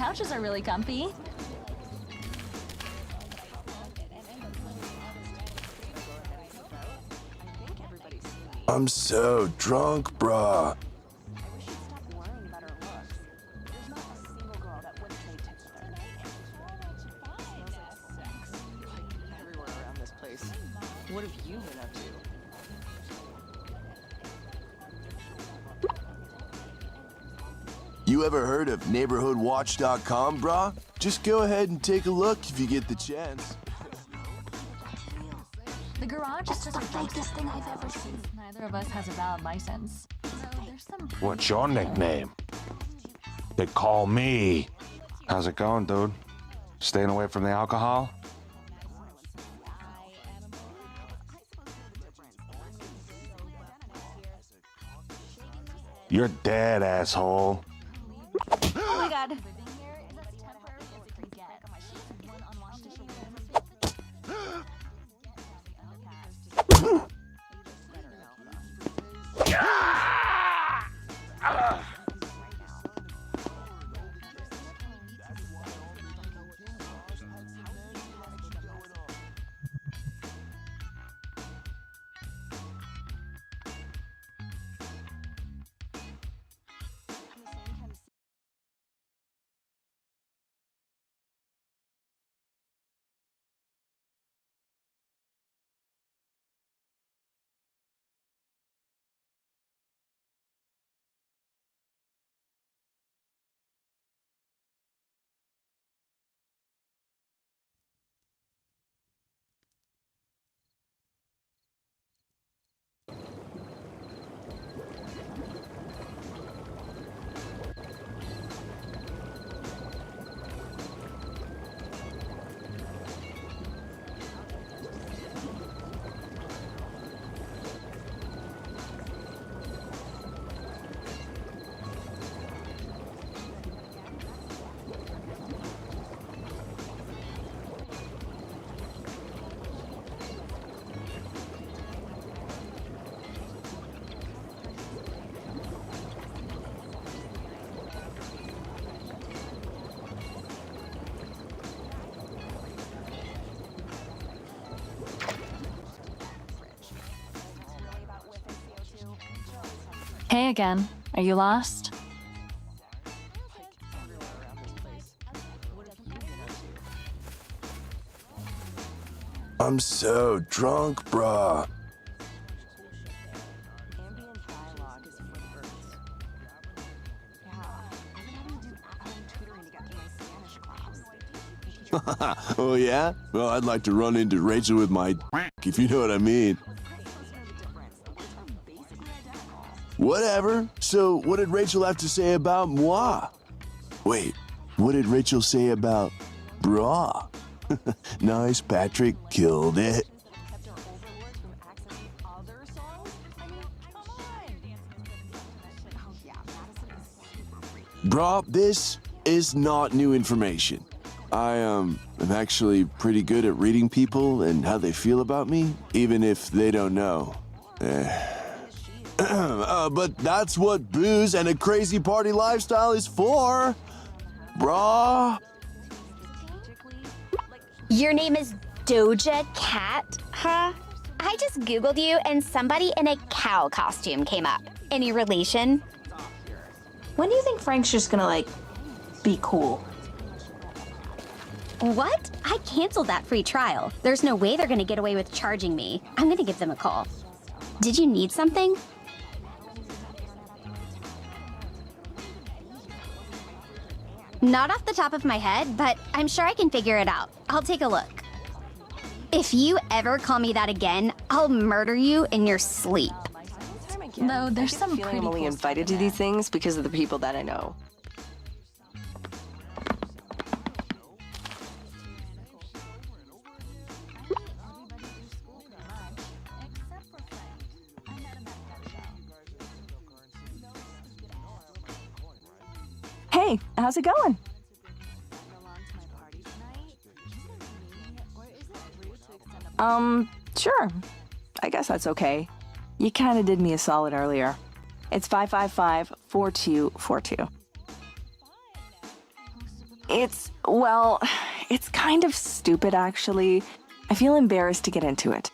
couches are really comfy. I'm so drunk, bruh. What have you been up to? You ever heard of neighborhoodwatch.com, brah? Just go ahead and take a look if you get the chance. The garage is just the fakest thing I've ever seen. Neither of us has a valid license. So there's some. What's your nickname? They call me. How's it going, dude? Staying away from the alcohol? You're dead, asshole. Oh my god. Hey again. Are you lost? I'm so drunk, bruh. Ambient dialogue is for the birds. Yeah, I've been having to do at-home tutoring to get through my Spanish class. Oh, yeah? Well, I'd like to run into Rachel with my if you know what I mean. Whatever. So, what did Rachel have to say about moi? Wait, what did Rachel say about bra? Nice, Patrick. Killed it. Bra, this is not new information. I am actually pretty good at reading people and how they feel about me, even if they don't know. But that's what booze and a crazy party lifestyle is for, brah. Your name is Doja Cat, huh? I just Googled you and somebody in a cow costume came up. Any relation? When do you think Frank's just gonna, like, be cool? What? I canceled that free trial. There's no way they're gonna get away with charging me. I'm gonna give them a call. Did you need something? Not off the top of my head, but I'm sure I can figure it out. I'll take a look. If you ever call me that again, I'll murder you in your sleep. Though there's some feeling pretty I'm only cool invited to stuff in these there. things because of the people that I know. Hey, how's it going? Sure. I guess that's okay. You kind of did me a solid earlier. It's 555-4242. Well, it's kind of stupid, actually. I feel embarrassed to get into it.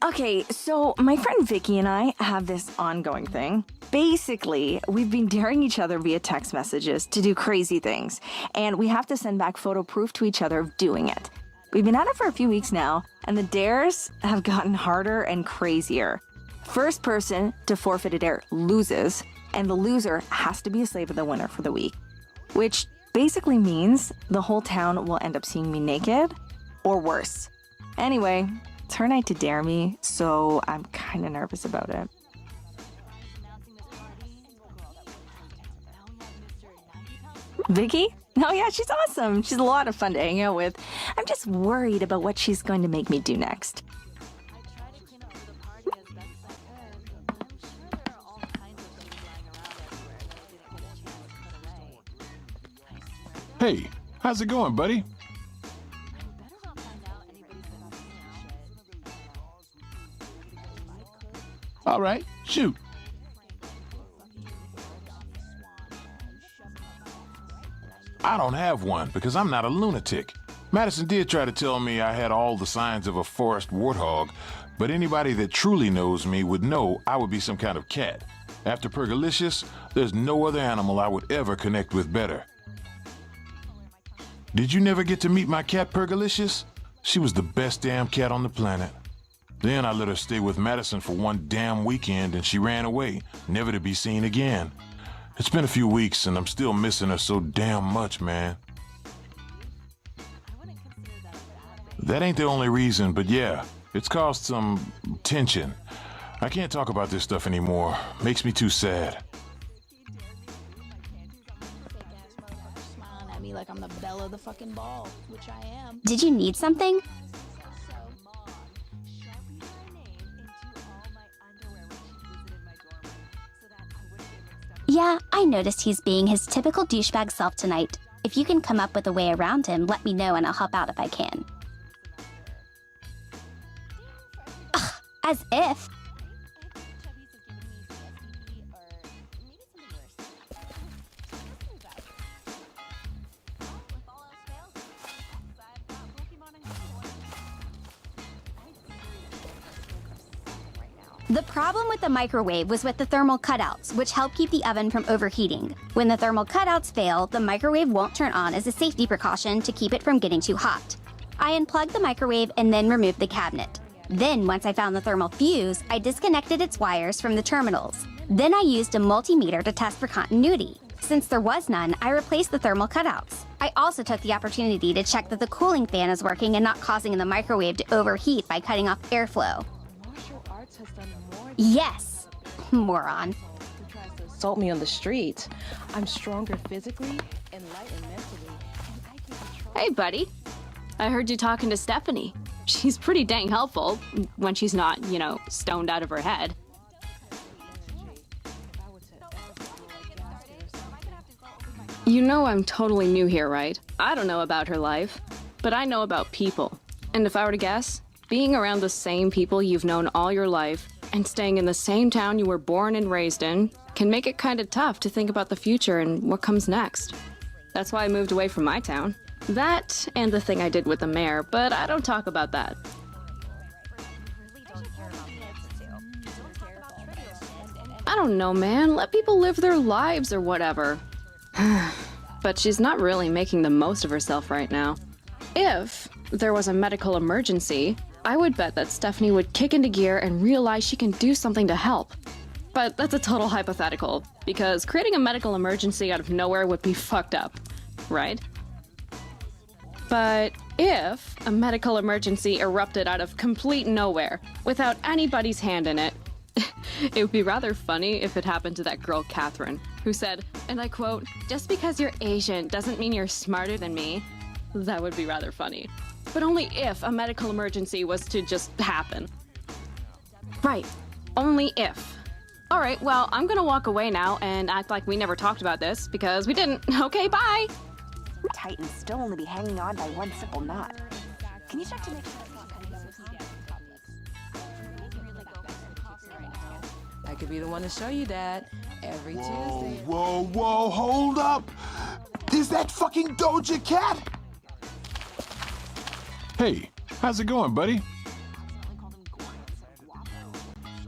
Okay, so my friend Vicky and I have this ongoing thing. Basically, we've been daring each other via text messages to do crazy things, and we have to send back photo proof to each other of doing it. We've been at it for a few weeks now, and the dares have gotten harder and crazier. First person to forfeit a dare loses, and the loser has to be a slave of the winner for the week. Which basically means the whole town will end up seeing me naked, or worse. Anyway, it's her night to dare me, so I'm kind of nervous about it. Vicky? Oh yeah, she's awesome. She's a lot of fun to hang out with. I'm just worried about what she's going to make me do next. Hey, how's it going, buddy? All right, shoot. I don't have one because I'm not a lunatic. Madison did try to tell me I had all the signs of a forest warthog, but anybody that truly knows me would know I would be some kind of cat. After Pergalicious, there's no other animal I would ever connect with better. Did you never get to meet my cat Pergalicious? She was the best damn cat on the planet. Then I let her stay with Madison for one damn weekend and she ran away, never to be seen again. It's been a few weeks and I'm still missing her so damn much, man. That ain't the only reason, but yeah, it's caused some tension. I can't talk about this stuff anymore. Makes me too sad. Smiling at me like I'm the belle of the fucking ball, which I am. Did you need something? Yeah, I noticed he's being his typical douchebag self tonight. If you can come up with a way around him, let me know and I'll help out if I can. Ugh, as if. The problem with the microwave was with the thermal cutouts, which help keep the oven from overheating. When the thermal cutouts fail, the microwave won't turn on as a safety precaution to keep it from getting too hot. I unplugged the microwave and then removed the cabinet. Then, once I found the thermal fuse, I disconnected its wires from the terminals. Then I used a multimeter to test for continuity. Since there was none, I replaced the thermal cutouts. I also took the opportunity to check that the cooling fan is working and not causing the microwave to overheat by cutting off airflow. Yes, moron. Who tries to assault me on the street. I'm stronger physically, enlightened mentally, and I can control. Hey, buddy. I heard you talking to Stephanie. She's pretty dang helpful when she's not, you know, stoned out of her head. You know I'm totally new here, right? I don't know about her life, but I know about people. And if I were to guess, being around the same people you've known all your life and staying in the same town you were born and raised in can make it kind of tough to think about the future and what comes next. That's why I moved away from my town. That and the thing I did with the mayor, but I don't talk about that. I don't know, man. Let people live their lives or whatever. But she's not really making the most of herself right now. If there was a medical emergency, I would bet that Stephanie would kick into gear and realize she can do something to help. But that's a total hypothetical, because creating a medical emergency out of nowhere would be fucked up, right? But if a medical emergency erupted out of complete nowhere, without anybody's hand in it, it would be rather funny if it happened to that girl Catherine, who said, and I quote, "Just because you're Asian doesn't mean you're smarter than me." That would be rather funny. But only if a medical emergency was to just happen. Right, only if. All right, well, I'm gonna walk away now and act like we never talked about this, because we didn't. Okay, bye! Titans still only be hanging on by one simple knot. Can you check to make sure it's not cutting could be the one to show you, Dad. Every Whoa, Tuesday. whoa, whoa, hold up! Is that fucking Doja Cat? Hey, how's it going, buddy?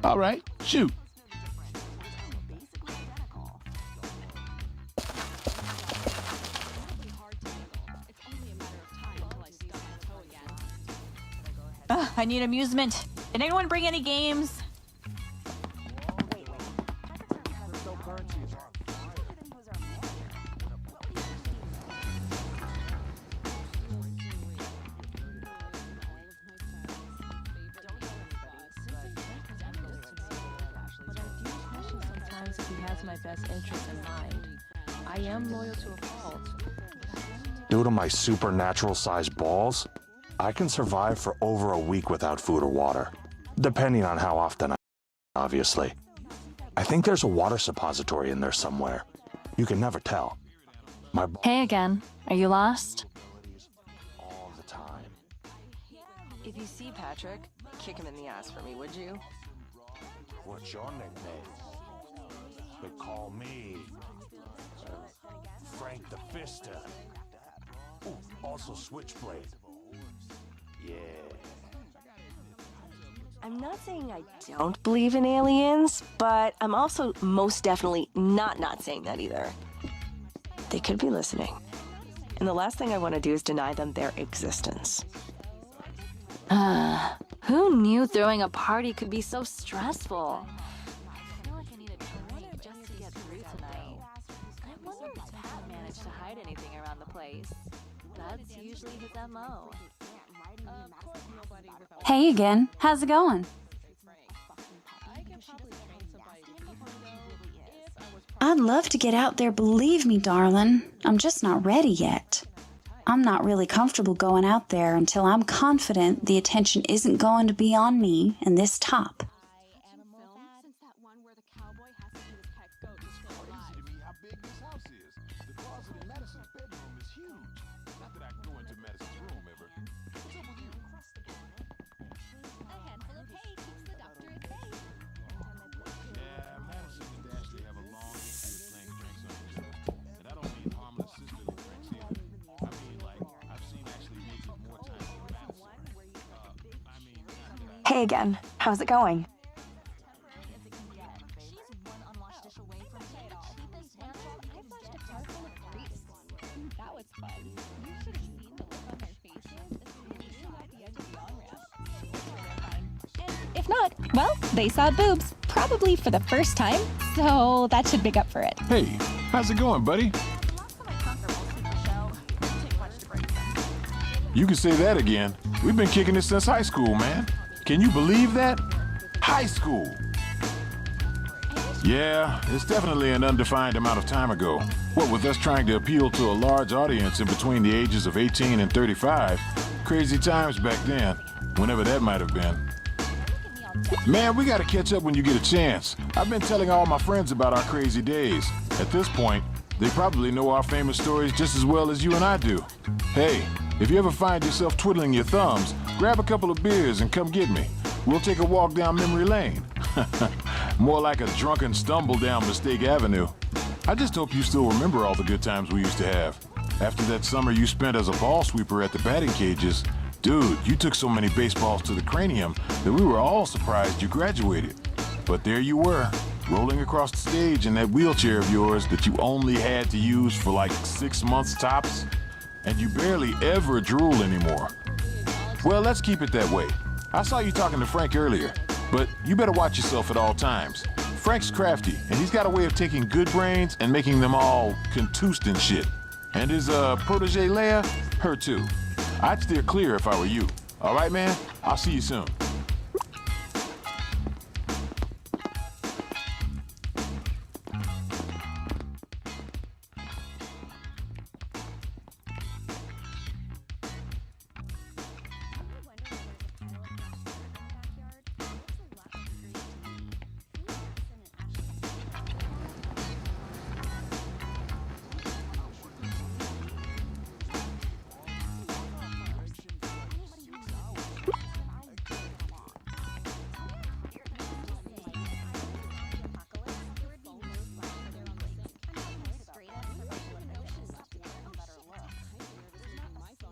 All right, shoot. I need amusement. Did anyone bring any games? Sometimes if he has my best interest in mind, I am loyal to a fault. Due to my supernatural sized balls, I can survive for over a week without food or water, depending on how often obviously. I think there's a water suppository in there somewhere. You can never tell. Hey again. Are you lost? All the time. If you see Patrick, kick him in the ass for me, would you? What's your nickname? They call me Frank the Fister. Ooh, also Switchblade. Yeah. I'm not saying I don't believe in aliens, but I'm also most definitely not saying that either. They could be listening. And the last thing I want to do is deny them their existence. Who knew throwing a party could be so stressful? I feel like I need a drink just to get through tonight. I wonder if Pat managed to hide anything around the place. That's usually his MO. Hey again. How's it going? I'd love to get out there, believe me, darling. I'm just not ready yet. I'm not really comfortable going out there until I'm confident the attention isn't going to be on me and this top. Hey again. How's it going? If not, well, they saw boobs, probably for the first time, so that should make up for it. Hey, how's it going, buddy? You can say that again. We've been kicking it since high school, man. Can you believe that? High school. Yeah, it's definitely an undefined amount of time ago. What with us trying to appeal to a large audience in between the ages of 18 and 35, crazy times back then, whenever that might have been. Man, we gotta catch up when you get a chance. I've been telling all my friends about our crazy days. At this point, they probably know our famous stories just as well as you and I do. Hey, if you ever find yourself twiddling your thumbs, grab a couple of beers and come get me. We'll take a walk down memory lane. More like a drunken stumble down Mistake Avenue. I just hope you still remember all the good times we used to have. After that summer you spent as a ball sweeper at the batting cages, dude, you took so many baseballs to the cranium that we were all surprised you graduated. But there you were, rolling across the stage in that wheelchair of yours that you only had to use for like 6 months tops. And you barely ever drool anymore. Well, let's keep it that way. I saw you talking to Frank earlier, but you better watch yourself at all times. Frank's crafty, and he's got a way of taking good brains and making them all contused and shit. And his protege Leia, her too. I'd steer clear if I were you. All right, man? I'll see you soon.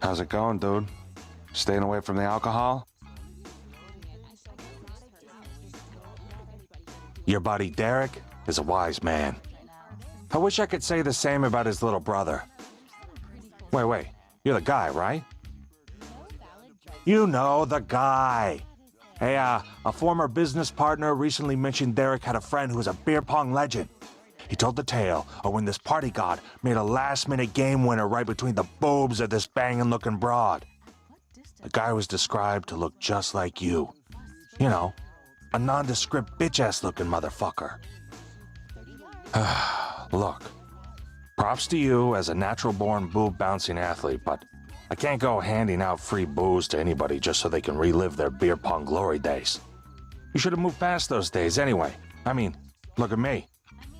How's it going, dude? Staying away from the alcohol? Your buddy Derek is a wise man. I wish I could say the same about his little brother. Wait, you're the guy, right? You know, the guy. Hey, a former business partner recently mentioned Derek had a friend who was a beer pong legend. He told the tale of when this party god made a last-minute game winner right between the boobs of this banging-looking broad. The guy was described to look just like you. You know, a nondescript bitch-ass-looking motherfucker. Look, props to you as a natural-born boob-bouncing athlete, but I can't go handing out free booze to anybody just so they can relive their beer pong glory days. You should have moved past those days anyway. I mean, look at me.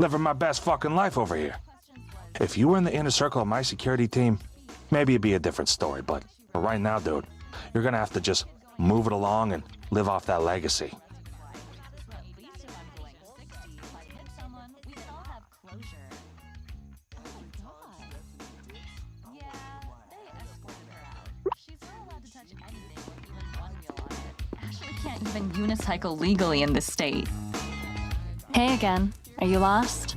Living my best fucking life over here. If you were in the inner circle of my security team, maybe it'd be a different story, but for right now, dude, you're gonna have to just move it along and live off that legacy. Can't even unicycle legally in this state. Hey again. Are you lost?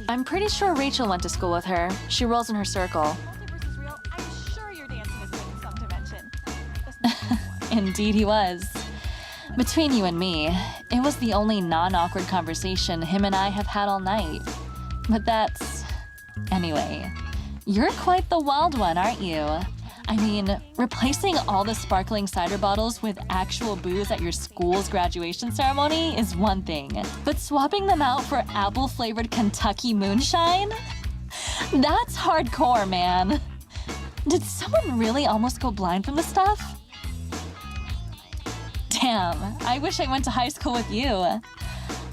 I'm pretty sure Rachel went to school with her. She rolls in her circle. I'm sure your dancing is getting some dimension. Indeed he was. Between you and me, it was the only non-awkward conversation him and I have had all night. But that's... Anyway, you're quite the wild one, aren't you? I mean, replacing all the sparkling cider bottles with actual booze at your school's graduation ceremony is one thing, but swapping them out for apple-flavored Kentucky moonshine? That's hardcore, man. Did someone really almost go blind from the stuff? Damn, I wish I went to high school with you.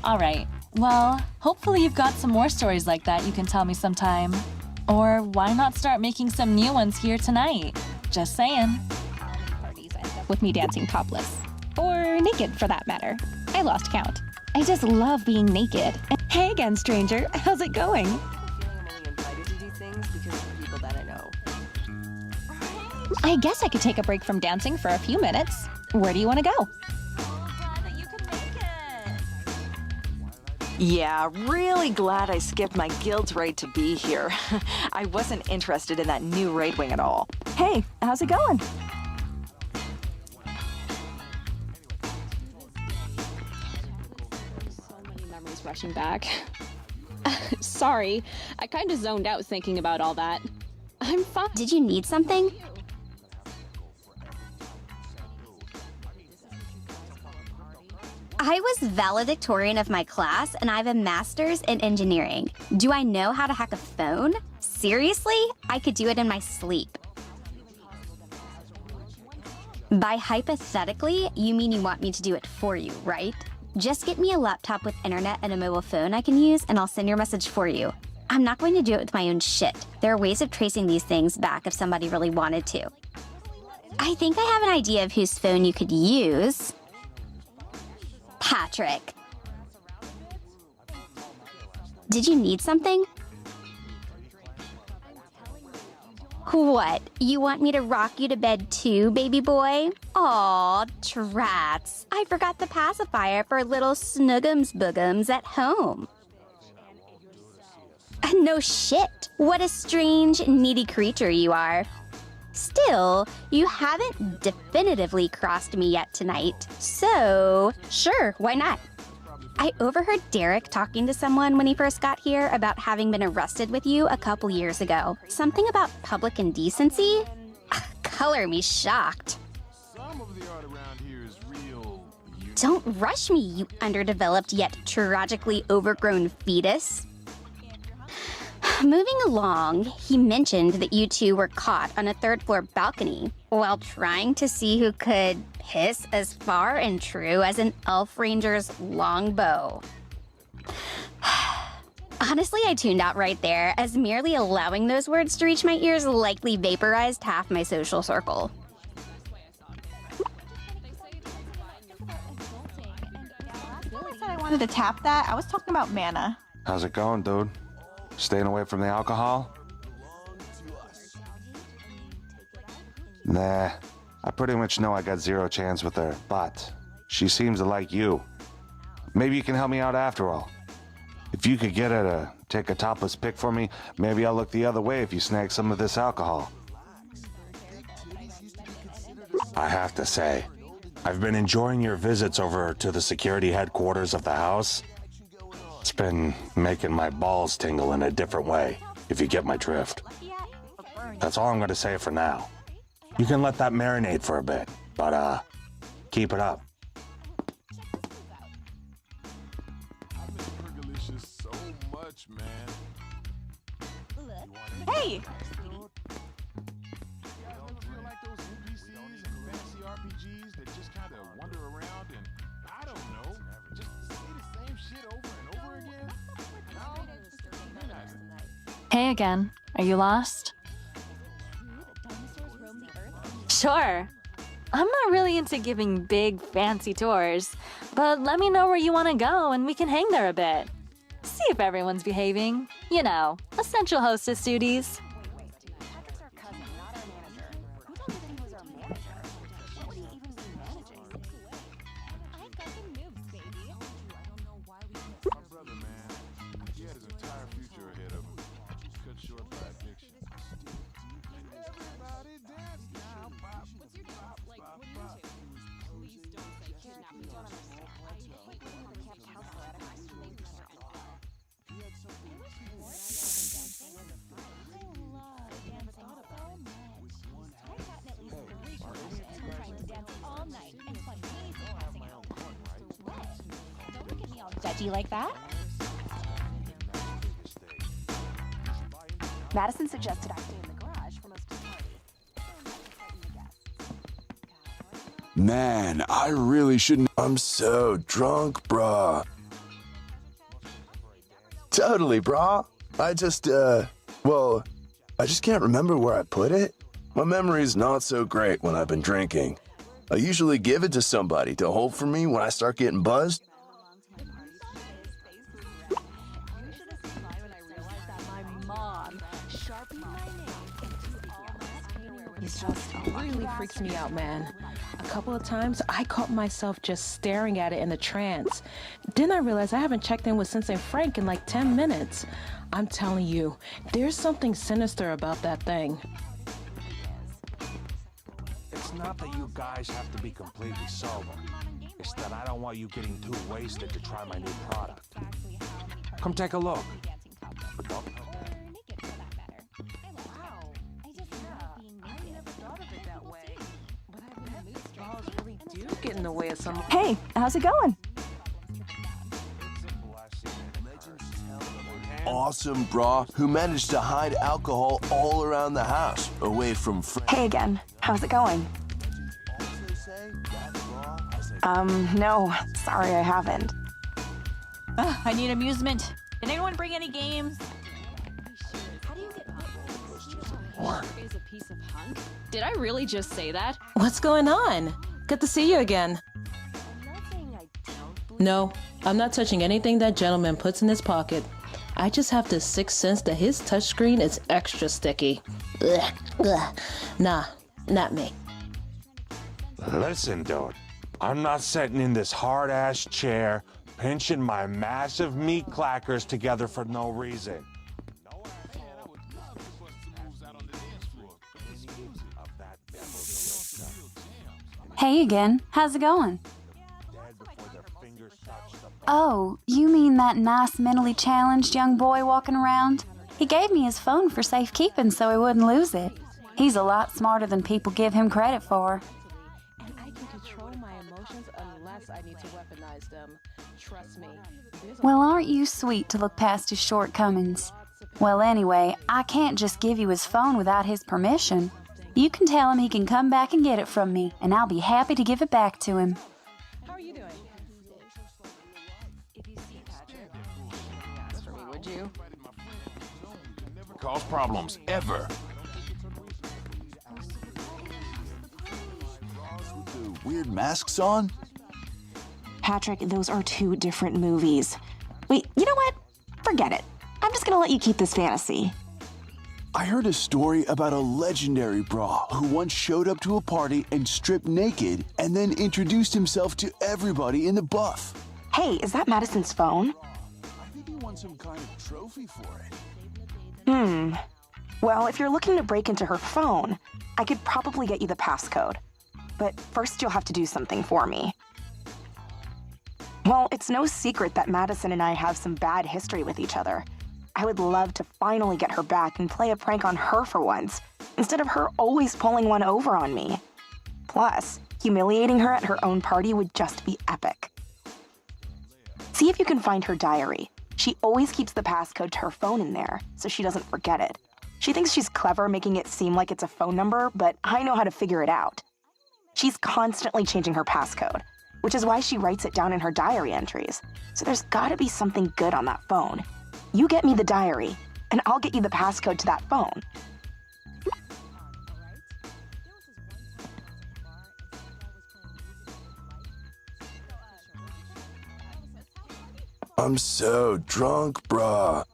All right, well, hopefully you've got some more stories like that you can tell me sometime. Or why not start making some new ones here tonight? Just saying. Parties end up with me dancing topless. Or naked, for that matter. I lost count. I just love being naked. Hey again, stranger. How's it going? I have a feeling I'm only invited to do things because of the people that I know. I guess I could take a break from dancing for a few minutes. Where do you want to go? Yeah, really glad I skipped my guild's raid to be here. I wasn't interested in that new raid wing at all. Hey, how's it going? So many memories rushing back. Sorry, I kind of zoned out thinking about all that. I'm fine. Did you need something? I was valedictorian of my class, and I have a master's in engineering. Do I know how to hack a phone? Seriously? I could do it in my sleep. By hypothetically, you mean you want me to do it for you, right? Just get me a laptop with internet and a mobile phone I can use, and I'll send your message for you. I'm not going to do it with my own shit. There are ways of tracing these things back if somebody really wanted to. I think I have an idea of whose phone you could use. Patrick. Did you need something? What? You want me to rock you to bed too, baby boy? Aw, trats. I forgot the pacifier for little snuggums boogums at home. No shit. What a strange, needy creature you are. Still, you haven't definitively crossed me yet tonight, so sure, why not? I overheard Derek talking to someone when he first got here about having been arrested with you a couple years ago. Something about public indecency? Color me shocked. Some of the art around here is real. Don't rush me, you underdeveloped yet tragically overgrown fetus. Moving along, he mentioned that you two were caught on a third-floor balcony while trying to see who could hiss as far and true as an elf ranger's longbow. Honestly, I tuned out right there, as merely allowing those words to reach my ears likely vaporized half my social circle. I said I wanted to tap that. I was talking about mana. How's it going, dude? Staying away from the alcohol? Nah, I pretty much know I got zero chance with her, but she seems to like you. Maybe you can help me out after all. If you could get her to take a topless pic for me, maybe I'll look the other way if you snag some of this alcohol. I have to say, I've been enjoying your visits over to the security headquarters of the house. It's been making my balls tingle in a different way, if you get my drift. That's all I'm going to say for now. You can let that marinate for a bit, but, keep it up. So much, man. Hey! Like those NPCs and fantasy RPGs that just kind of wander around and, I don't know, just say the same shit over and over again? Hey again. Are you lost? Sure. I'm not really into giving big, fancy tours, but let me know where you want to go and we can hang there a bit. See if everyone's behaving. You know, essential hostess duties. My brother, man, he had his entire future ahead of him. Cut short by addiction. Everybody dance now. Pop, what's your pop, like, what are you into? Please don't say kidnapping. Don't understand. I like living with a camp counselor at a high school camp. Judgy like that? Madison suggested I stay in the garage for most of the party. Man, I really shouldn't. I'm so drunk, brah. Totally, brah. I just can't remember where I put it. My memory's not so great when I've been drinking. I usually give it to somebody to hold for me when I start getting buzzed. It just really freaks me out, man. A couple of times, I caught myself just staring at it in a trance. Then I realized I haven't checked in with Sensei Frank in like 10 minutes. I'm telling you, there's something sinister about that thing. It's not that you guys have to be completely sober. It's that I don't want you getting too wasted to try my new product. Come take a look. But don't. Get in the way of some. Hey, how's it going? Awesome, brah, who managed to hide alcohol all around the house, away from friends. Hey again. How's it going? No. Sorry, I haven't. I need amusement. Did anyone bring any games? Is a piece of hunk? Did I really just say that? What's going on? Good to see you again. No, I'm not touching anything that gentleman puts in his pocket. I just have this sixth sense that his touchscreen is extra sticky. Ugh, ugh. Nah, not me. Listen, dude. I'm not sitting in this hard-ass chair, pinching my massive meat clackers together for no reason. Hey again. How's it going? Oh, you mean that nice mentally challenged young boy walking around? He gave me his phone for safekeeping so he wouldn't lose it. He's a lot smarter than people give him credit for. And I can control my emotions unless I need to weaponize them. Trust me. Well, aren't you sweet to look past his shortcomings? Well, anyway, I can't just give you his phone without his permission. You can tell him he can come back and get it from me, and I'll be happy to give it back to him. How are you doing? If you see Patrick, ask for me, would you? Never cause problems, ever. The weird masks on? Patrick, those are two different movies. Wait, you know what? Forget it. I'm just just gonna let you keep this fantasy. I heard a story about a legendary bra who once showed up to a party and stripped naked and then introduced himself to everybody in the buff. Hey, is that Madison's phone? I think he won some kind of trophy for it. Well, if you're looking to break into her phone, I could probably get you the passcode. But first you'll have to do something for me. Well, it's no secret that Madison and I have some bad history with each other. I would love to finally get her back and play a prank on her for once, instead of her always pulling one over on me. Plus, humiliating her at her own party would just be epic. See if you can find her diary. She always keeps the passcode to her phone in there, so she doesn't forget it. She thinks she's clever making it seem like it's a phone number, but I know how to figure it out. She's constantly changing her passcode, which is why she writes it down in her diary entries. So there's gotta be something good on that phone. You get me the diary, and I'll get you the passcode to that phone. I'm so drunk, brah.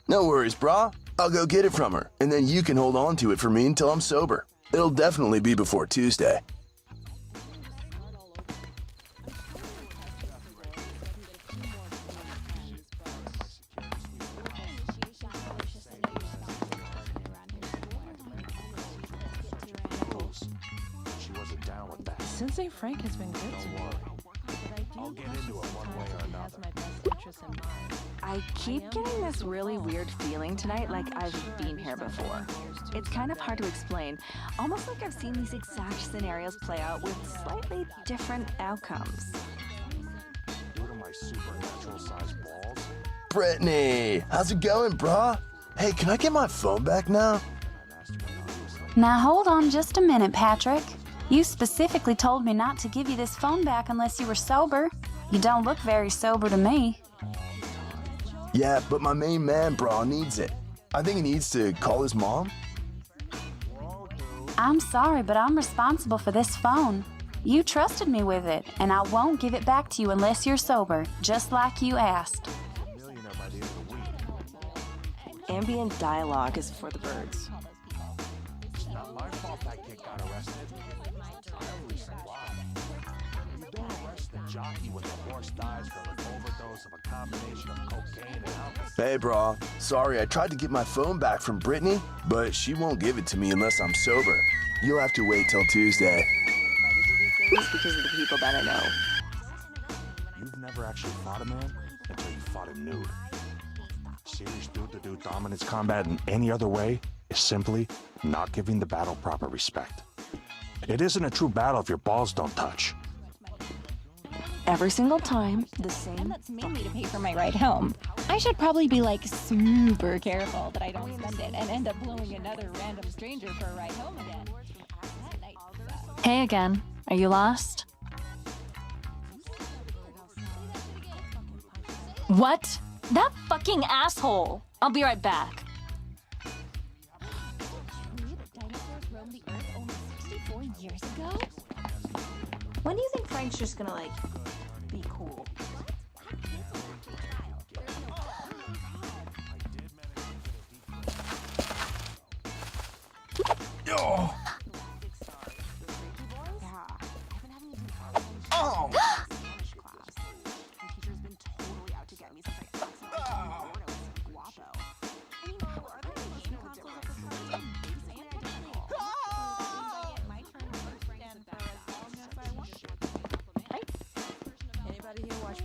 No worries, brah. I'll go get it from her, and then you can hold on to it for me until I'm sober. It'll definitely be before Tuesday. Sensei Frank has been good to me. I'll get into it one way or another. My best interest in mind. I keep getting this really weird feeling tonight, like I've been here before. It's kind of hard to explain, almost like I've seen these exact scenarios play out with slightly different outcomes. Due to my supernatural sized balls. Brittany, how's it going, brah? Hey, can I get my phone back now? Now hold on just a minute, Patrick. You specifically told me not to give you this phone back unless you were sober. You don't look very sober to me. Yeah, but my main man, brah, needs it. I think he needs to call his mom. I'm sorry, but I'm responsible for this phone. You trusted me with it, and I won't give it back to you unless you're sober, just like you asked. Ambient dialogue is for the birds. It's not my fault that kid got arrested. I only said why. You don't arrest the jockey when the horse dies from an overdose of a combination of cocaine and alcohol. Hey, brah. Sorry, I tried to get my phone back from Brittany, but she won't give it to me unless I'm sober. You'll have to wait till Tuesday. It's because of the people that I know. You've never actually fought a man until you fought him nude. Serious dude to do dominance combat in any other way is simply not giving the battle proper respect. It isn't a true battle if your balls don't touch. Every single time, the same. And that's mainly to pay for my ride home. I should probably be like super careful that I don't spend it and end up blowing another random stranger for a ride home again. That night sucked. Hey again. Are you lost? What? That fucking asshole! I'll be right back. Dinosaurs roamed the earth only 64 years ago? When do you think Frank's just gonna, like, be cool? Oh! Oh!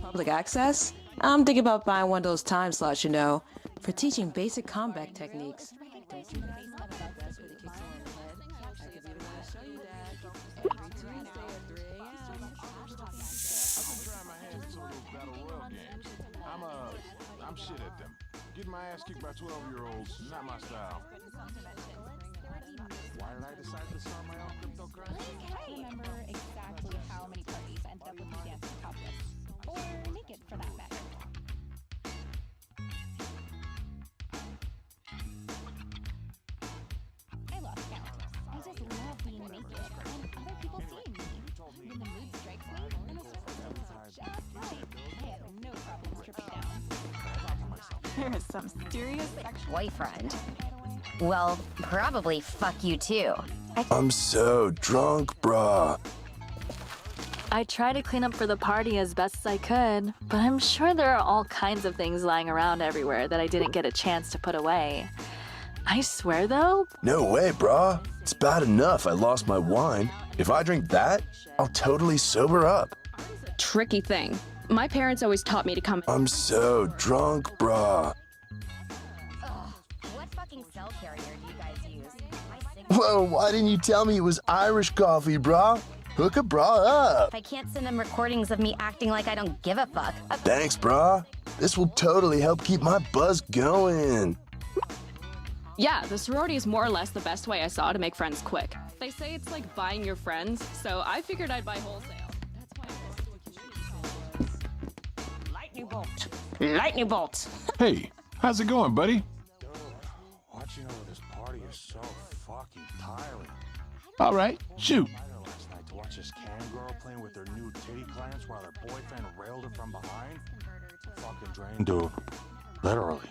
Public access? I'm thinking about buying one of those time slots, you know, for teaching basic combat techniques. Don't you that's where the kicks are in the head. I could be the one to show you that every Tuesday at 3 a.m. I've been trying my hand at some of those battle royal games. I'm shit at them. Getting my ass kicked by 12-year-olds, not my style. Why did I decide to start my own cryptocurrency? I can't remember exactly how many parties ended up with me dancing topless. Or naked, for that matter. I lost count. I just love being naked, and other people seeing me. When the mood strikes me, and the circumstances are just right, I have no problem stripping down. There is some serious Boyfriend. Well, probably fuck you too. I'm so drunk, brah. I tried to clean up for the party as best as I could, but I'm sure there are all kinds of things lying around everywhere that I didn't get a chance to put away. I swear though, No way, brah. It's bad enough I lost my wine. If I drink that, I'll totally sober up. Tricky thing. My parents always taught me to come. I'm so drunk, brah. What fucking cell carrier do you guys use? Whoa, why didn't you tell me it was Irish coffee, brah? Hook a brah up. If I can't send them recordings of me acting like I don't give a fuck. Thanks, brah. This will totally help keep my buzz going. Yeah, the sorority is more or less the best way I saw to make friends quick. They say it's like buying your friends, so I figured I'd buy wholesale. Lightning bolt. Lightning bolt. Hey, how's it going, buddy? Watching over this party is so fucking tiring. All right, shoot. Last night to watch this cam girl playing with her new titty clamps while her boyfriend railed her from behind. Fucking drained, dude. Literally.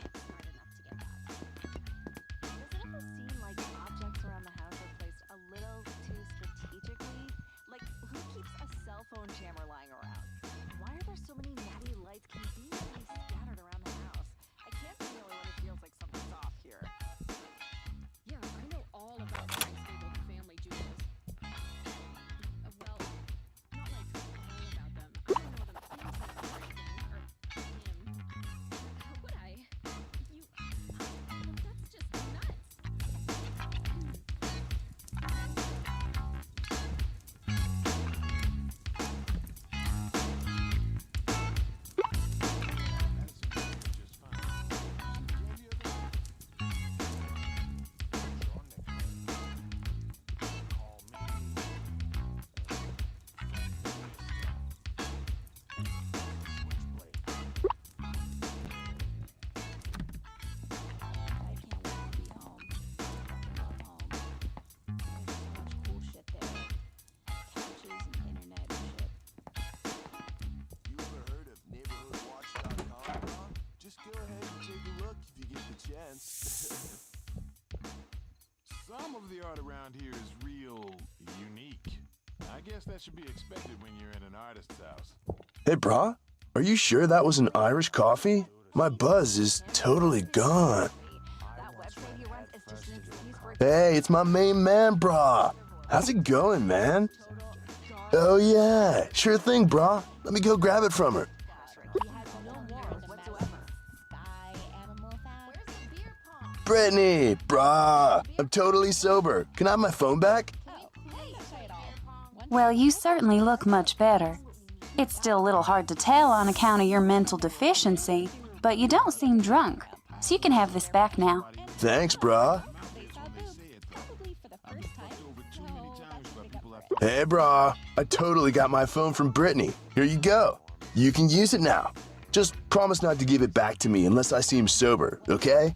Seem like objects around the house are placed a little too strategically? Like, who keeps a cell phone jammer lying around? Why are there so many natty lights conveniently scattered around the house? I can't be the only one who feels like something's off here. Yeah, I know all about unstable family jewels. Well, not like all about them. I don't know them intimately or anything, or him. How would I? You... That's just nuts. You ever heard of neighborhoodwatch.com? Just go ahead and take a look if you get the chance. Some of the art around here is real unique. I guess that should be expected when you're in an artist's house. Hey, brah, are you sure that was an Irish coffee? My buzz is totally gone. Hey, it's my main man, brah. How's it going, man? Oh, yeah, sure thing, brah. Let me go grab it from her. Brittany, brah, I'm totally sober. Can I have my phone back? Well, you certainly look much better. It's still a little hard to tell on account of your mental deficiency, but you don't seem drunk, so you can have this back now. Thanks, brah. Hey, brah, I totally got my phone from Brittany. Here you go. You can use it now. Just promise not to give it back to me unless I seem sober, okay?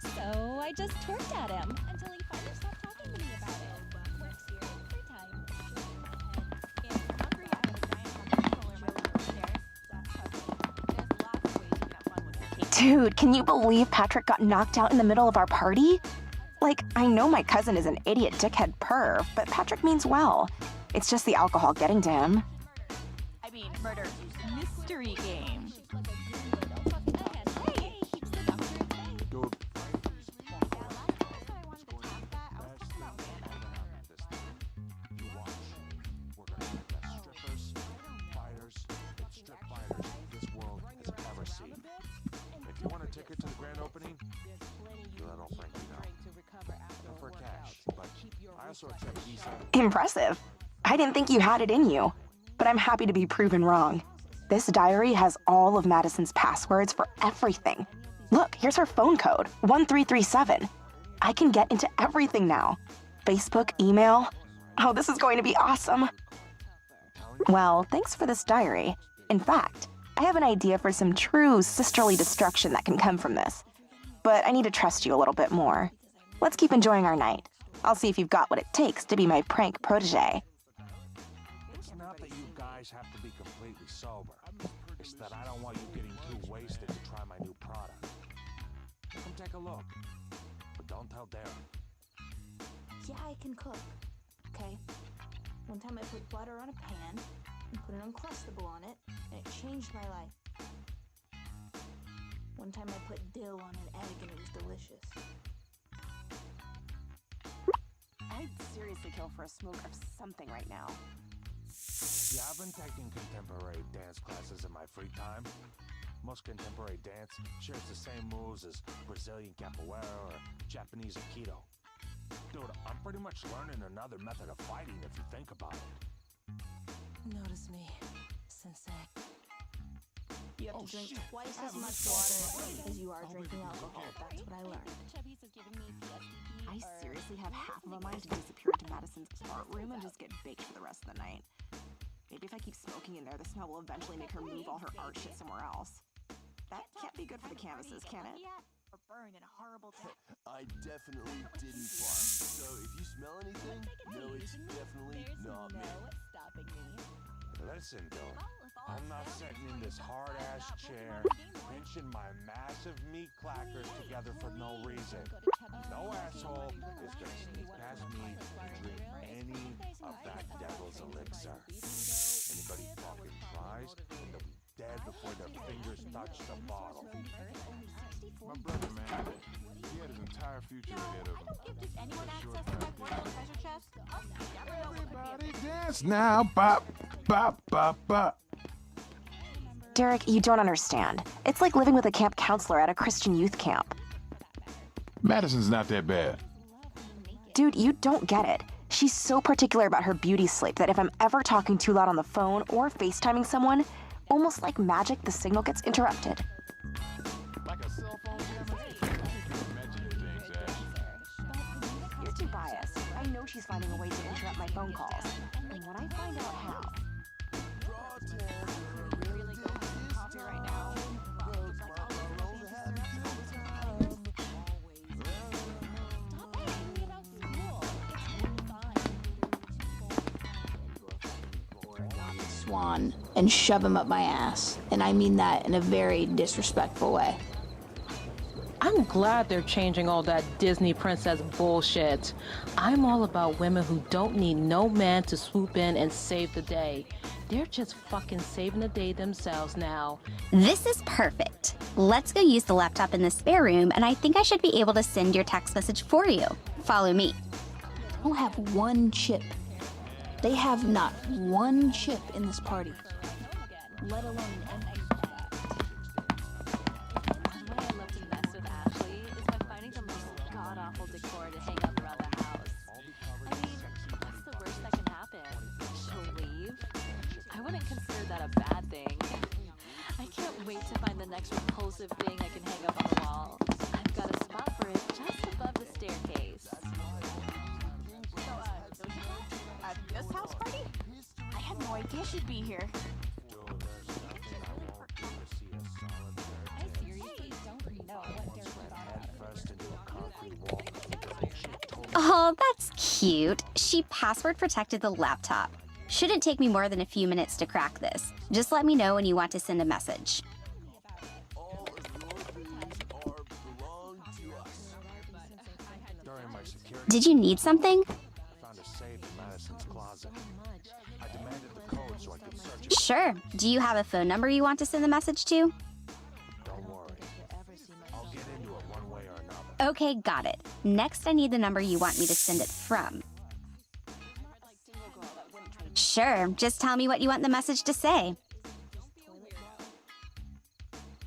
So I just twerked at him until he finally stopped talking to me about it. Works here. Free time. Dude, can you believe Patrick got knocked out in the middle of our party? Like, I know my cousin is an idiot dickhead perv, but Patrick means well. It's just the alcohol getting to him. I mean, murder mystery game. If you want a ticket to the grand opening, you let old Frankie know. No for cash, but I also accept Visa. Impressive. I didn't think you had it in you, but I'm happy to be proven wrong. This diary has all of Madison's passwords for everything. Look, here's her phone code, 1337. I can get into everything now. Facebook, email. Oh, this is going to be awesome. Well, thanks for this diary. In fact, I have an idea for some true sisterly destruction that can come from this. But I need to trust you a little bit more. Let's keep enjoying our night. I'll see if you've got what it takes to be my prank protege. It's not that you guys have to be completely sober. It's that I don't want you getting too wasted to try my new product. Come take a look. But don't tell Darren. Yeah, I can cook. Okay? One time I put butter on a pan and put an Uncrustable on it, and it changed my life. One time I put dill on an egg and it was delicious. I'd seriously kill for a smoke of something right now. Yeah, I've been taking contemporary dance classes in my free time. Most contemporary dance shares the same moves as Brazilian capoeira or Japanese aikido. Dude, I'm pretty much learning another method of fighting if you think about it. Notice me, sensei. You have to drink twice as much water as you are drinking alcohol. That's what I learned. I seriously have half of a mind to disappear into Madison's art room and just get baked for the rest of the night. Maybe if I keep smoking in there, the smell will eventually make her move all her art shit somewhere else. That can't be good for the canvases, can it? Or burn in a horrible I definitely didn't fart. So if you smell anything, no, it's definitely not me. Listen, dude. I'm not sitting in this hard-ass chair, pinching my massive meat clackers together for no reason. No asshole is gonna sneak past me and drink any of that devil's elixir. Anybody fucking tries, and they'll be dead before their fingers touch the bottle. My brother, man, he had his entire future ahead of him. Give anyone access to my portable treasure chest? Everybody dance now, bop, bop, bop, bop. Derek, you don't understand. It's like living with a camp counselor at a Christian youth camp. Madison's not that bad. Dude, you don't get it. She's so particular about her beauty sleep that if I'm ever talking too loud on the phone or FaceTiming someone, almost like magic, the signal gets interrupted. Like a cell phone camera? Imagine things, Ash. You're too biased. I know she's finding a way to interrupt my phone calls. And when I find out how... Swan and shove him up my ass. And I mean that in a very disrespectful way. I'm glad they're changing all that Disney princess bullshit. I'm all about women who don't need no man to swoop in and save the day. They're just fucking saving the day themselves now. This is perfect. Let's go use the laptop in the spare room, and I think I should be able to send your text message for you. Follow me. I don't have one chip. They have not one chip in this party. Let alone Why I love to mess with Ashley is by finding the most god-awful decor to hang up around the house. I mean, what's the worst that can happen? She'll leave? I wouldn't consider that a bad thing. I can't wait to find the next repulsive thing I can hang up on the wall. I've got a spot for it just above the staircase. At this house party? I had no idea she'd be here. Oh, that's cute. She password protected the laptop. Shouldn't take me more than a few minutes to crack this. Just let me know when you want to send a message. All of your things belong to us. During my security, Did you need something? I found a safe in Madison's closet. I demanded the code so I could search it. Sure. Do you have a phone number you want to send the message to? Don't worry. I'll get into it one way or another. Okay, got it. Next, I need the number you want me to send it from. Sure, just tell me what you want the message to say.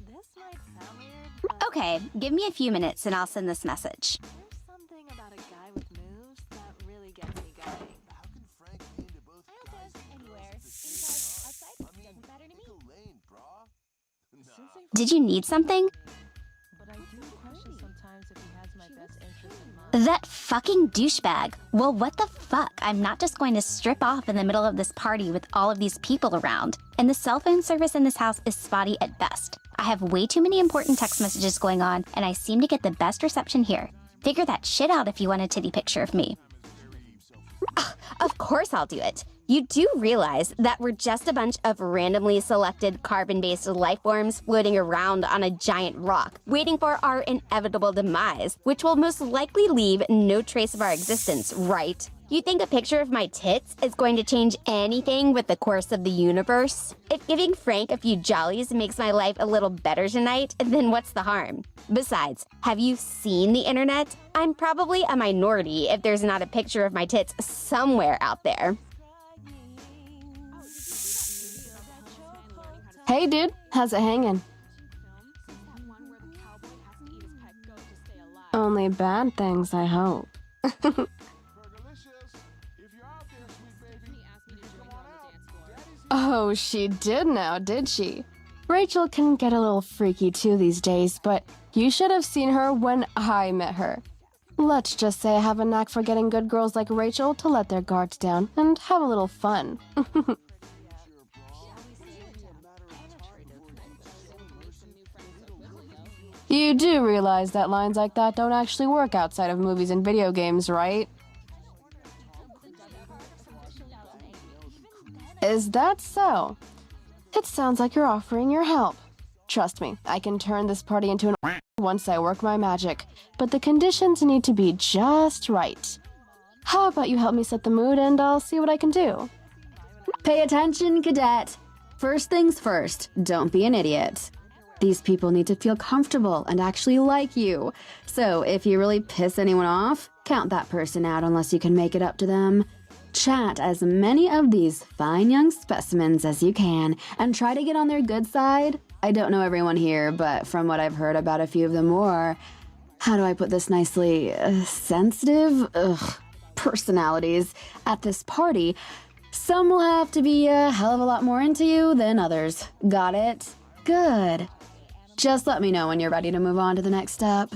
This might sound weird, but Okay, give me a few minutes and I'll send this message. there's something about a guy with moves that really gets me going. How can Frank be into both guys and girls at the same time? I mean, pick a lane, brah. Nah. Did you need something? But I do question sometimes if he has my best interest in mind. That fucking douchebag. Well, what the fuck? I'm not just going to strip off in the middle of this party with all of these people around. And the cell phone service in this house is spotty at best. I have way too many important text messages going on, and I seem to get the best reception here. Figure that shit out if you want a titty picture of me. Of course I'll do it. You do realize that we're just a bunch of randomly selected carbon-based life forms floating around on a giant rock, waiting for our inevitable demise, which will most likely leave no trace of our existence, right? You think a picture of my tits is going to change anything with the course of the universe? If giving Frank a few jollies makes my life a little better tonight, then what's the harm? Besides, have you seen the internet? I'm probably a minority if there's not a picture of my tits somewhere out there. Hey dude, how's it hanging? Only bad things, I hope. Oh, she did now, did she? Rachel can get a little freaky too these days, but you should have seen her when I met her. Let's just say I have a knack for getting good girls like Rachel to let their guards down and have a little fun. You do realize that lines like that don't actually work outside of movies and video games, right? Is that so? It sounds like you're offering your help. Trust me, I can turn this party into an once I work my magic, but the conditions need to be just right. How about you help me set the mood and I'll see what I can do? Pay attention, cadet. First things first, don't be an idiot. These people need to feel comfortable and actually like you. So if you really piss anyone off, count that person out unless you can make it up to them. Chat as many of these fine young specimens as you can and try to get on their good side. I don't know everyone here, but from what I've heard about a few of the more, how do I put this nicely, sensitive personalities at this party, some will have to be a hell of a lot more into you than others. Got it? Good. Just let me know when you're ready to move on to the next step.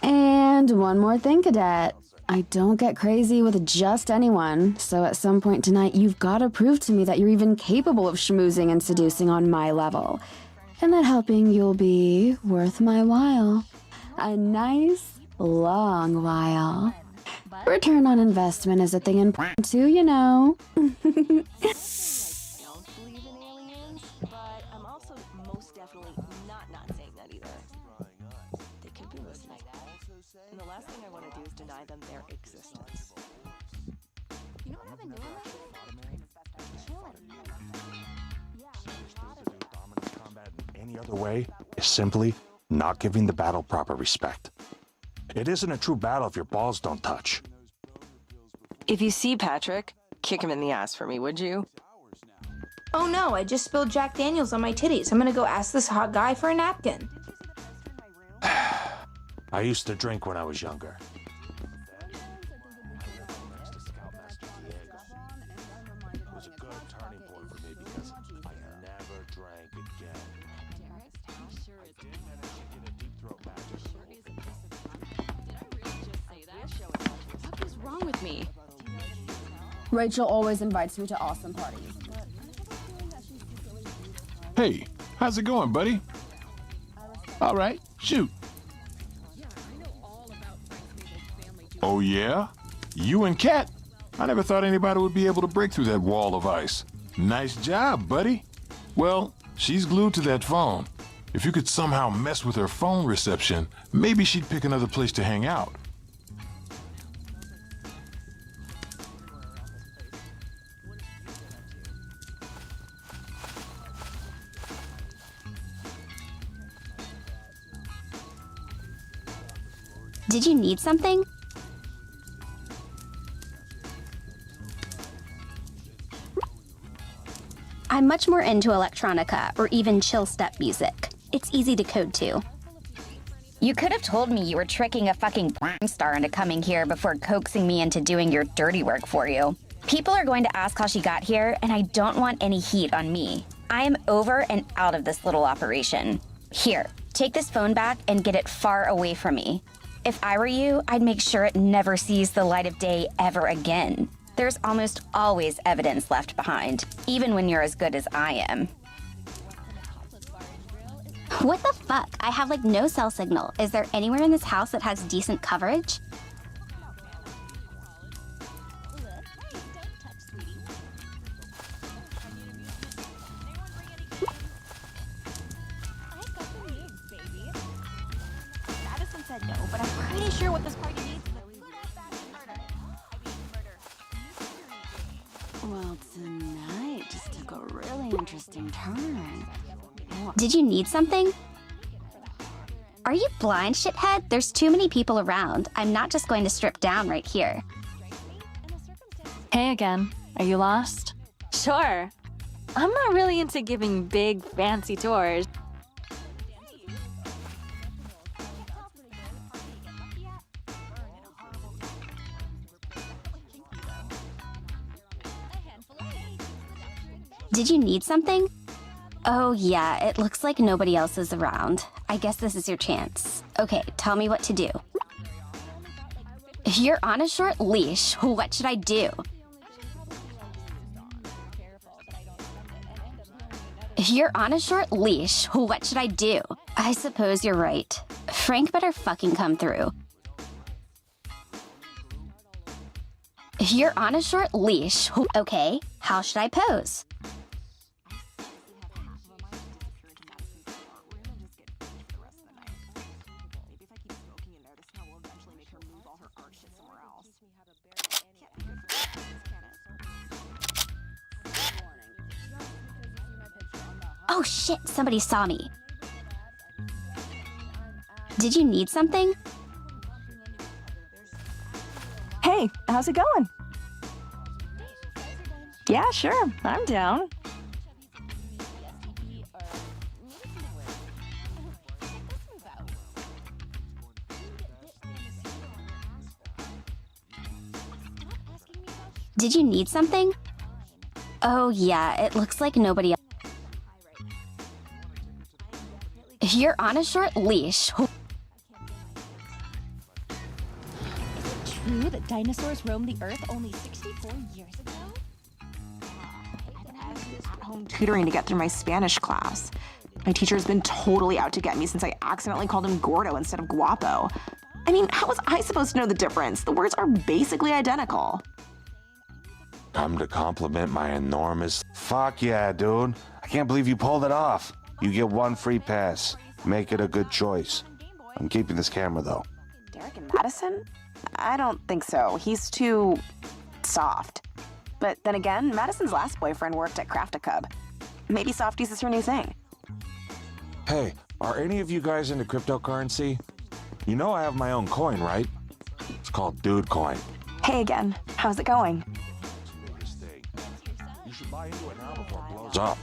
And one more thing, cadet. I don't get crazy with just anyone, so at some point tonight, you've got to prove to me that you're even capable of schmoozing and seducing on my level. And that helping you'll be worth my while. A nice, long while. Return on investment is a thing in too, you know. Don't believe in aliens, but I'm also most definitely not saying that either. They could be listening. And the last thing I want to do is deny them their existence. You know what I've been doing lately? Any other way is simply not giving the battle proper respect. It isn't a true battle if your balls don't touch. If you see Patrick, kick him in the ass for me, would you? Oh no, I just spilled Jack Daniels on my titties. I'm gonna go ask this hot guy for a napkin. I used to drink when I was younger. It was a good turning point for me because I never drank again. What was wrong with me? Rachel always invites me to awesome parties. Hey, how's it going, buddy? All right, shoot. Oh yeah? You and Kat? I never thought anybody would be able to break through that wall of ice. Nice job, buddy. Well, she's glued to that phone. If you could somehow mess with her phone reception, maybe she'd pick another place to hang out. Did you need something? I'm much more into electronica or even chill step music. It's easy to code to. You could have told me you were tricking a fucking porn star into coming here before coaxing me into doing your dirty work for you. People are going to ask how she got here, and I don't want any heat on me. I am over and out of this little operation. Here, take this phone back and get it far away from me. If I were you, I'd make sure it never sees the light of day ever again. There's almost always evidence left behind, even when you're as good as I am. What the fuck? I have like no cell signal. Is there anywhere in this house that has decent coverage? Madison said no, but I'm pretty sure what this party needs is a good-ass fast murder. Well, tonight just took a really interesting turn. Did you need something? Are you blind, shithead? There's too many people around. I'm not just going to strip down right here. Hey again. Are you lost? Sure. I'm not really into giving big, fancy tours. Did you need something? Oh yeah, it looks like nobody else is around. I guess this is your chance. Okay, tell me what to do. You're on a short leash. What should I do? You're on a short leash. What should I do? I suppose you're right. Frank better fucking come through. You're on a short leash. Okay, how should I pose? Oh shit, somebody saw me. Did you need something? Hey, how's it going? Yeah, sure, I'm down. Did you need something? Oh yeah, it looks like nobody else. You're on a short leash. Is it true that dinosaurs roamed the Earth only 64 years ago? At-home tutoring to get through my Spanish class. My teacher's been totally out to get me since I accidentally called him Gordo instead of Guapo. I mean, how was I supposed to know the difference? The words are basically identical. Come to compliment my enormous... Fuck yeah, dude. I can't believe you pulled it off. You get one free pass. Make it a good choice. I'm keeping this camera, though. Derek and Madison? I don't think so. He's too... soft. But then again, Madison's last boyfriend worked at Craft-A-Cub. Maybe softies is her new thing. Hey, are any of you guys into cryptocurrency? You know I have my own coin, right? It's called Dude Coin. Hey again. How's it going? You should buy into it now before it blows up.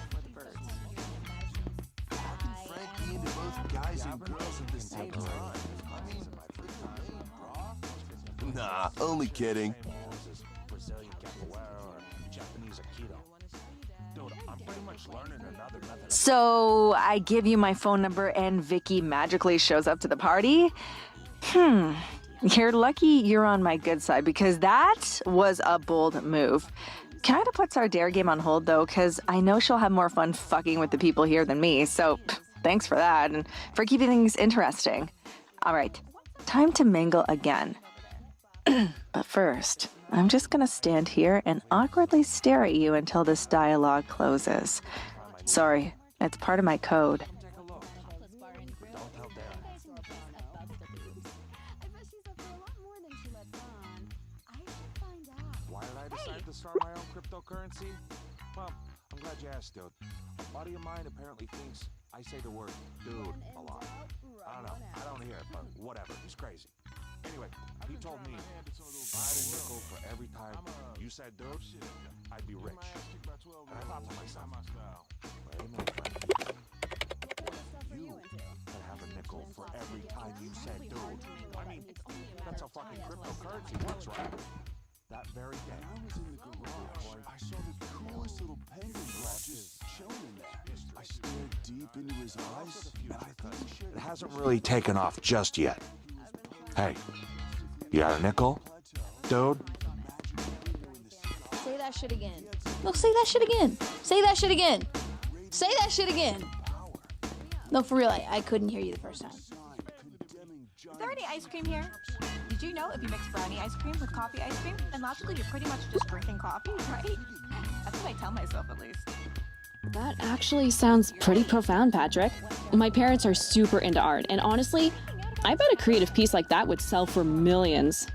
Nah, only kidding. So, I give you my phone number and Vicky magically shows up to the party? You're lucky you're on my good side because that was a bold move. Kinda puts our dare game on hold though, because I know she'll have more fun fucking with the people here than me, so thanks for that and for keeping things interesting. All right, time to mingle again. But first, I'm just gonna stand here and awkwardly stare at you until this dialogue closes. Sorry, it's part of my code. Why did I decide to start my own cryptocurrency? Well, I'm glad you asked, dude. A buddy of mine apparently thinks I say the word dude a lot. I don't know. I don't hear it, but whatever. He's crazy. Anyway, he told me if I had a nickel for every time you said dude, I'd be rich. And I thought to myself, wait a minute, Frank. You could have a nickel for every time you said dude. I mean, that's how fucking cryptocurrency works, right? That very day. I was in the garage. I saw the coolest little penguin just chilling there. I stared deep into his eyes, and I thought it hasn't really taken off just yet. Hey, you got a nickel, dude? Say that shit again. No, say that shit again. Say that shit again. Say that shit again. No, for real, I couldn't hear you the first time. Is there any ice cream here? Did you know if you mix brownie ice cream with coffee ice cream, then logically you're pretty much just drinking coffee, right? That's what I tell myself, at least. That actually sounds pretty profound, Patrick. My parents are super into art, and honestly, I bet a creative piece like that would sell for millions.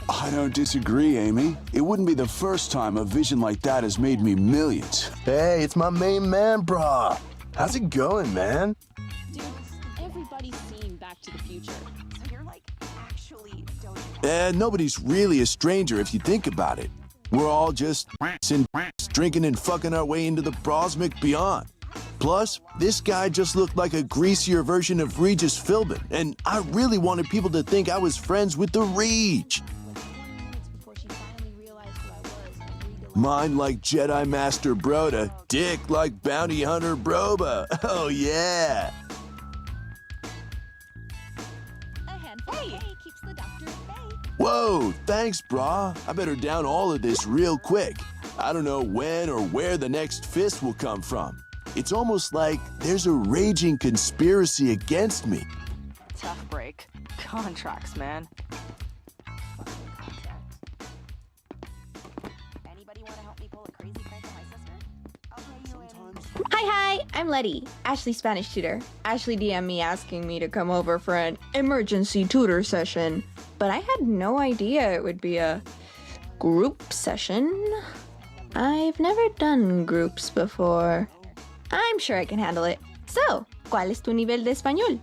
I don't disagree, Amy. It wouldn't be the first time a vision like that has made me millions. Hey, it's my main man, brah. How's it going, man? Dude, everybody's seen Back to the Future. So you're like actually Nobody's really a stranger if you think about it. We're all just drinking and fucking our way into the Brosmic beyond. Plus, this guy just looked like a greasier version of Regis Philbin, and I really wanted people to think I was friends with the Reg. Mind like Jedi Master Broda, dick like Bounty Hunter Broba. Oh yeah! Whoa, thanks, brah. I better down all of this real quick. I don't know when or where the next fist will come from. It's almost like there's a raging conspiracy against me. Tough break. Contracts, man. Anybody want to help me pull a crazy prank on my sister? Hi, I'm Letty, Ashley's Spanish tutor. Ashley DM'd me asking me to come over for an emergency tutor session, but I had no idea it would be a group session. I've never done groups before. I'm sure I can handle it. So, ¿cuál es tu nivel de español?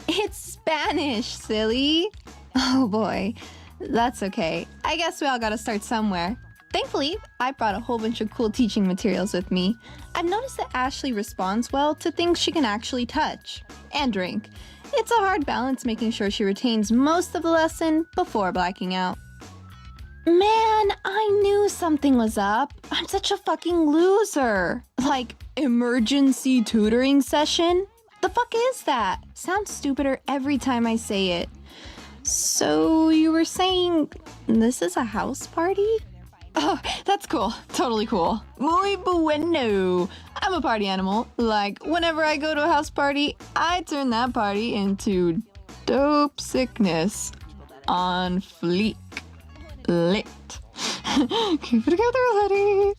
It's Spanish, silly. Oh boy. That's okay. I guess we all gotta start somewhere. Thankfully, I brought a whole bunch of cool teaching materials with me. I've noticed that Ashley responds well to things she can actually touch and drink. It's a hard balance making sure she retains most of the lesson before blacking out. Man, I knew something was up. I'm such a fucking loser. Like, emergency tutoring session? The fuck is that? Sounds stupider every time I say it. So, you were saying this is a house party? Oh, that's cool. Totally cool. Muy bueno. I'm a party animal. Like, whenever I go to a house party, I turn that party into dope sickness on fleek. Lit. Keep it together, Letty.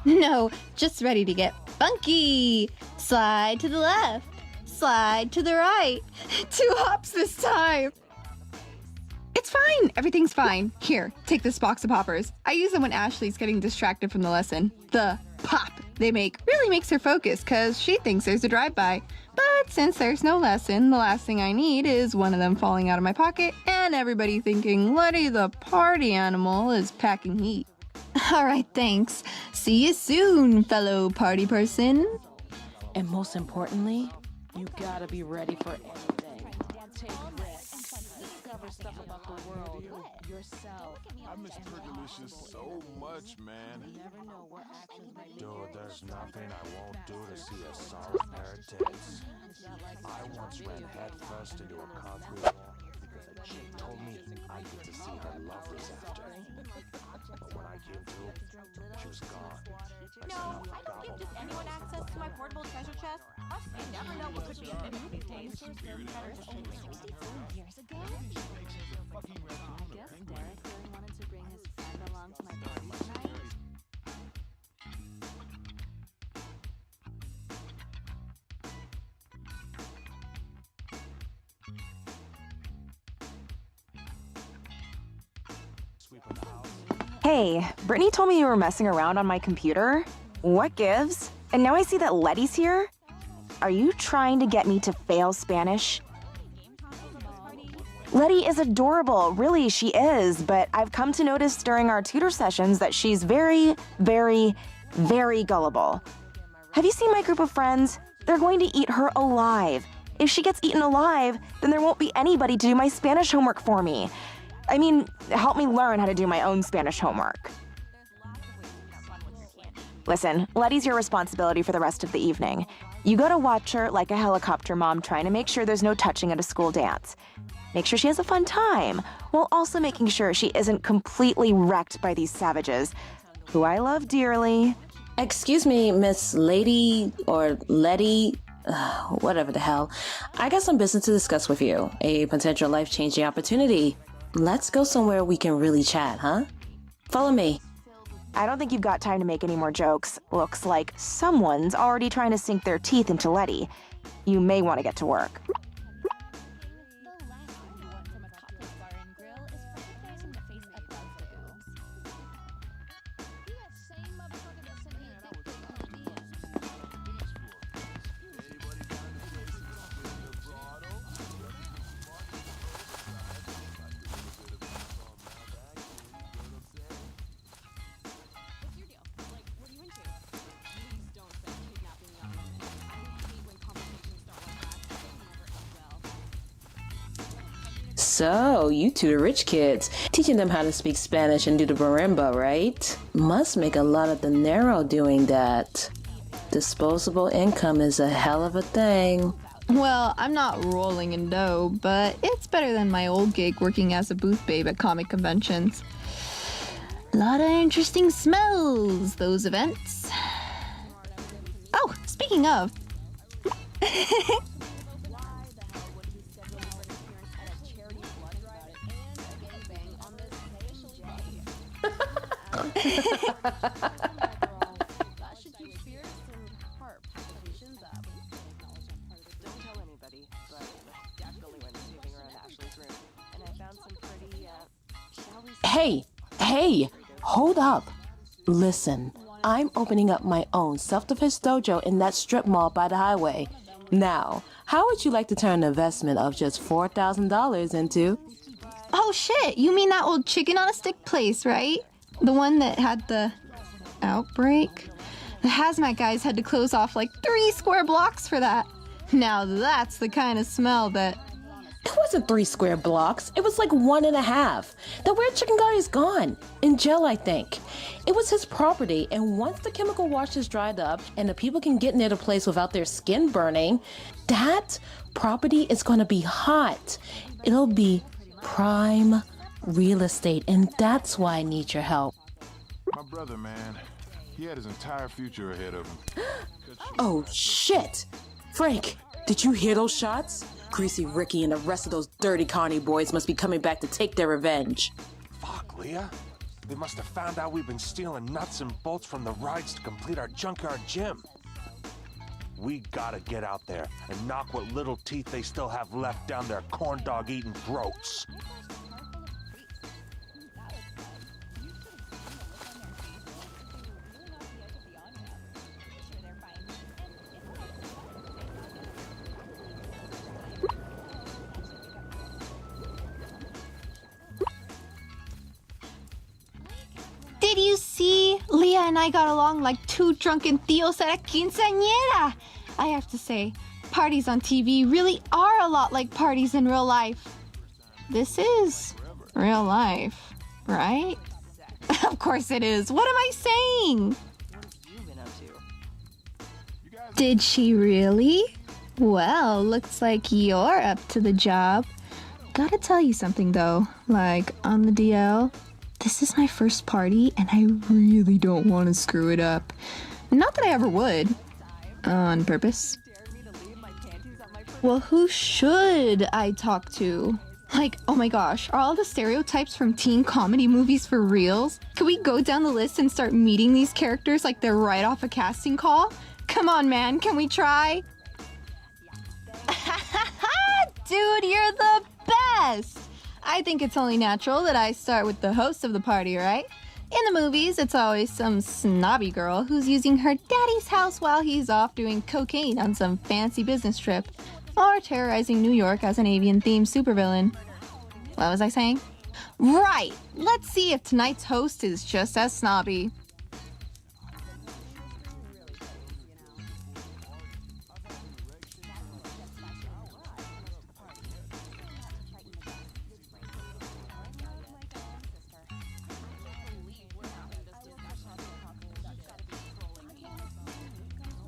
No, just ready to get funky. Slide to the left. Slide to the right. 2 hops this time. It's fine. Everything's fine. Here, take this box of poppers. I use them when Ashley's getting distracted from the lesson. The pop they make really makes her focus because she thinks there's a drive-by. But since there's no lesson, the last thing I need is one of them falling out of my pocket and everybody thinking Letty the party animal is packing heat. All right, thanks. See you soon, fellow party person. And most importantly, you gotta be ready for anything. Take risks. Discover stuff about the world, yourself. I miss Turgalicious so much, man. You never know what actions may lead. Dude, there's nothing I won't do to see a solid pair of tits. I once ran headfirst into a concrete wall because a chick told me I'd get to see her lovers after. But when I came to, she was gone. No, I don't give just anyone access to my portable treasure chest. You never know what could be in it these days. Only 64 years ago? I guess Derek really wanted to bring his friend along to my party tonight. Hey, Brittany told me you were messing around on my computer. What gives? And now I see that Letty's here? Are you trying to get me to fail Spanish? Letty is adorable, really, she is, but I've come to notice during our tutor sessions that she's very, very, very gullible. Have you seen my group of friends? They're going to eat her alive. If she gets eaten alive, then there won't be anybody to do my Spanish homework for me. I mean, help me learn how to do my own Spanish homework. Listen, Letty's your responsibility for the rest of the evening. You gotta watch her like a helicopter mom trying to make sure there's no touching at a school dance. Make sure she has a fun time, while also making sure she isn't completely wrecked by these savages, who I love dearly, Excuse me, Miss Lady or Letty, whatever the hell. I got some business to discuss with you. A potential life-changing opportunity. Let's go somewhere we can really chat, huh? Follow me. I don't think you've got time to make any more jokes. Looks like someone's already trying to sink their teeth into Letty. You may want to get to work. So, you two the rich kids, teaching them how to speak Spanish and do the marimba, right? Must make a lot of dinero doing that. Disposable income is a hell of a thing. Well, I'm not rolling in dough, but it's better than my old gig working as a booth babe at comic conventions. Lot of interesting smells, those events. Oh, speaking of. Hey, hold up. Listen, I'm opening up my own self-defense dojo in that strip mall by the highway. Now, how would you like to turn an investment of just $4,000 into? Oh shit, you mean that old chicken on a stick place, right? The one that had the outbreak? The hazmat guys had to close off like 3 square blocks for that. Now that's the kind of smell that... It wasn't 3 square blocks. It was like 1.5. The weird chicken guy is gone. In jail, I think. It was his property, and once the chemical wash is dried up and the people can get near the place without their skin burning, that property is going to be hot. It'll be prime real estate, and that's why I need your help. My brother, man, he had his entire future ahead of him. Oh, shit! Frank, did you hear those shots? Greasy Ricky and the rest of those dirty Carney boys must be coming back to take their revenge. Fuck, Leah. They must have found out we've been stealing nuts and bolts from the rides to complete our junkyard gym. We gotta get out there and knock what little teeth they still have left down their corn dog eating throats. Did you see? Leah and I got along like 2 drunken tíos at a quinceañera. I have to say, parties on TV really are a lot like parties in real life. This is real life, right? Of course it is. What am I saying? Did she really? Well, looks like you're up to the job. Gotta tell you something though, like on the DL. This is my first party, and I really don't want to screw it up. Not that I ever would. On purpose. Well, who should I talk to? Like, oh my gosh, are all the stereotypes from teen comedy movies for reals? Could we go down the list and start meeting these characters like they're right off a casting call? Come on, man, can we try? Dude, you're the best! I think it's only natural that I start with the host of the party, right? In the movies, it's always some snobby girl who's using her daddy's house while he's off doing cocaine on some fancy business trip, or terrorizing New York as an avian-themed supervillain. What was I saying? Right! Let's see if tonight's host is just as snobby.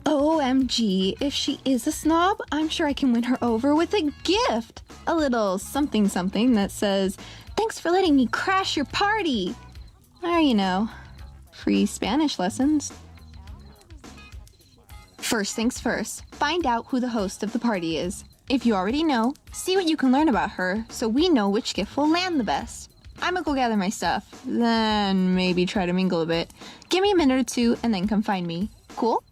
OMG, if she is a snob, I'm sure I can win her over with a gift. A little something something that says, "Thanks for letting me crash your party." Or, you know, free Spanish lessons. First things first, find out who the host of the party is. If you already know, see what you can learn about her so we know which gift will land the best. I'm gonna go gather my stuff, then maybe try to mingle a bit. Give me a minute or two and then come find me. Cool?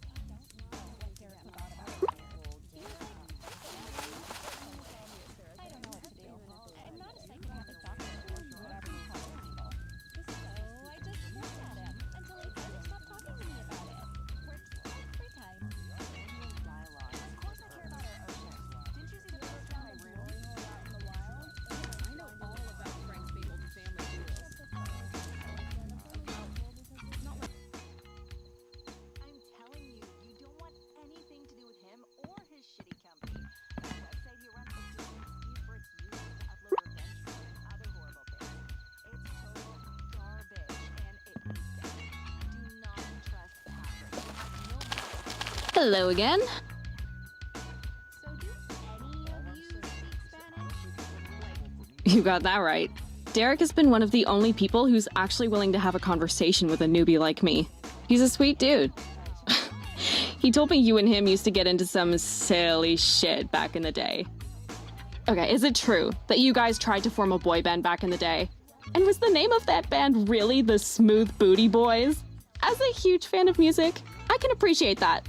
Hello again. You got that right. Derek has been one of the only people who's actually willing to have a conversation with a newbie like me. He's a sweet dude. He told me you and him used to get into some silly shit back in the day. Okay, is it true that you guys tried to form a boy band back in the day? And was the name of that band really the Smooth Booty Boys? As a huge fan of music, I can appreciate that.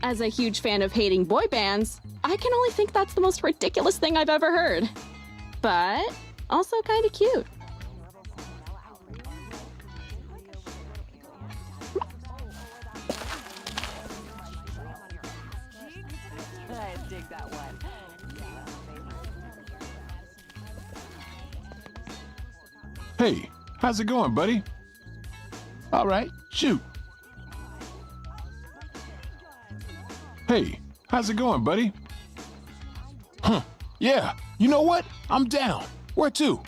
As a huge fan of hating boy bands, I can only think that's the most ridiculous thing I've ever heard. But also kind of cute. I dig that one. Hey, how's it going, buddy? All right, shoot. Hey, how's it going, buddy? Huh, yeah, you know what? I'm down. Where to?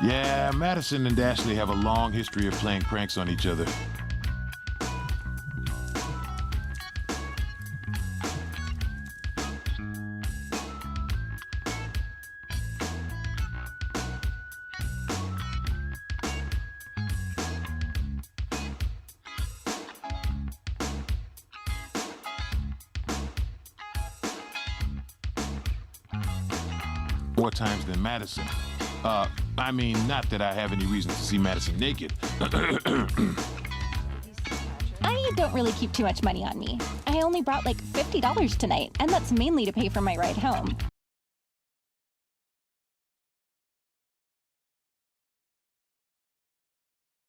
Yeah, Madison and Ashley have a long history of playing pranks on each other. More times than Madison. I mean, not that I have any reason to see Madison naked. I don't really keep too much money on me. I only brought like $50 tonight, and that's mainly to pay for my ride home.